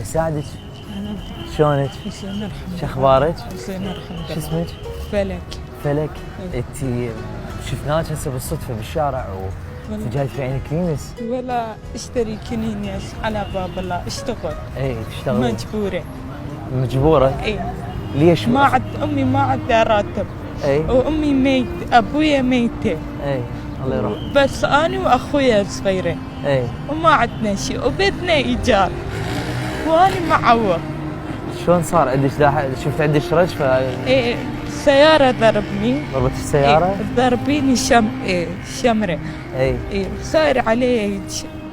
يساعدك. شلونك؟ شو اخبارك؟ شو اسمك؟ فلك. فلك. انت شفناك هسه بالصدفه بالشارع وانت جاي في عين كلينس. ولا اشتري كنينيس على باب الله اشتغل. اي تشتغل مجبوره. مجبوره؟ اي. ليش؟ ما عاد امي ما عندها راتب. اي. وامي ميت، ابويا ميته. اي الله يرحمه. بس انا واخويا الصغيره. اي. وما عندنا شيء وبيتنا ايجار. وانا معوق. شلون صار عندك شفت عندك رجفه؟ ايه السيارة ضربني. ضربت السيارة؟ إيه ضربيني شمرة. اي. ايه صار علي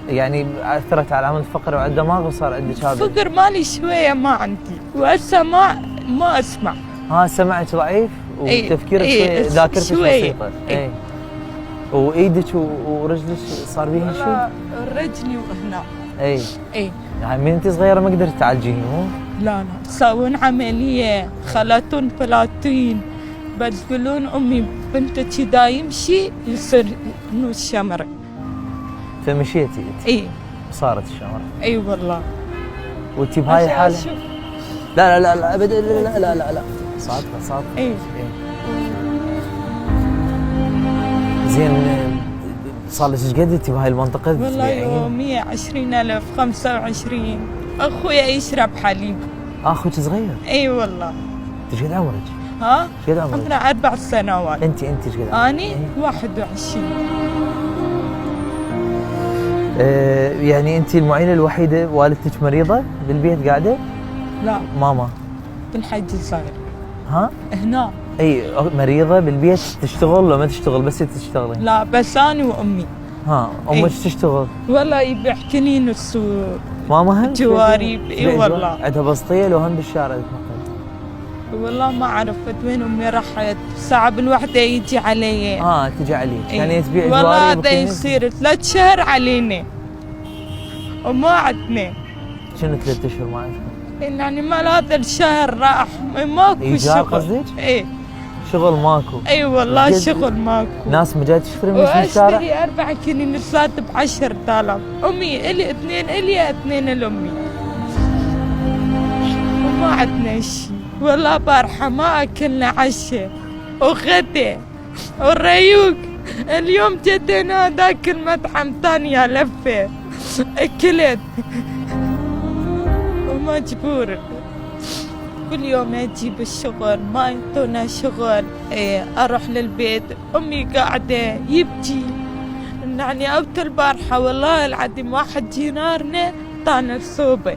يعني اثرت على العمود الفقري وعلى الدماغ وصار عندك هذا؟ فقر مالي شوية ما عندي وهسه ما اسمع. سمعك ضعيف وتفكيرك إيه شوي ذاكرتك شوية. بسيطة. إيه. وايدك ورجلك صار بيها شيء؟ رجلي وهنا. اي. اي. يعني من انت صغيرة ما قدرت تعالجين مو؟ لا سوون عملية خلاتون فلاتين بس يقولون امي بنتك اذا يمشي يصير نص شمرة. فمشيتي انت؟ اي. صارت الشمرة؟ اي والله. وانت بهاي الحالة؟ لا لا لا لا ابدا لا لا لا لا صادقة. اي. زين صار لك ايش قد انت بهاي المنطقة؟ والله يومية 20,000 25. اخويا يشرب حليب. اخوك صغير؟ اي والله. انت ايش قد عمرك؟ ها؟ ايش قد عمرك؟ عمري 4 سنوات. انت ايش قد عمرك؟ اني 21. يعني انت المعينة الوحيدة، والدتك مريضة بالبيت قاعدة؟ لا ماما بالحي الصغير. ها؟ هنا. اي مريضة بالبيت تشتغل لو ما تشتغل بس انت تشتغلين؟ لا بس انا وامي. ها امك تشتغل؟ والله يبيع كنينس ماما هم جواريب. اي والله. عندها بسطية لو هم بالشارع تتنقل؟ والله ما عرفت وين امي راحت، صعب الوحدة يجي علي. تجي عليك. يعني تبيع والله جواريب هذا يصير 3 شهر علينا وما عندنا. شنو 3 اشهر ما عندكم؟ يعني مال هذا الشهر راح ماكو ايجار شغل. قصدك؟ ايه شغل ماكو. اي والله شغل ماكو. ناس ما جاي تشتري من الشارع؟ واشتري 4 كنينسات ب10,000. امي الي 2 الي 2 لامي. وما عندنا شيء. والله بارحة ما اكلنا عشاء وغدا والريوق. اليوم جدنا ذاك المطعم ثانية لفة اكلت ومجبور. كل يوم اجيب الشغل ما يعطونا شغل. اروح للبيت امي قاعده يبكي. يعني اوت البارحه والله العظيم واحد جيراننا طعن الصوبه.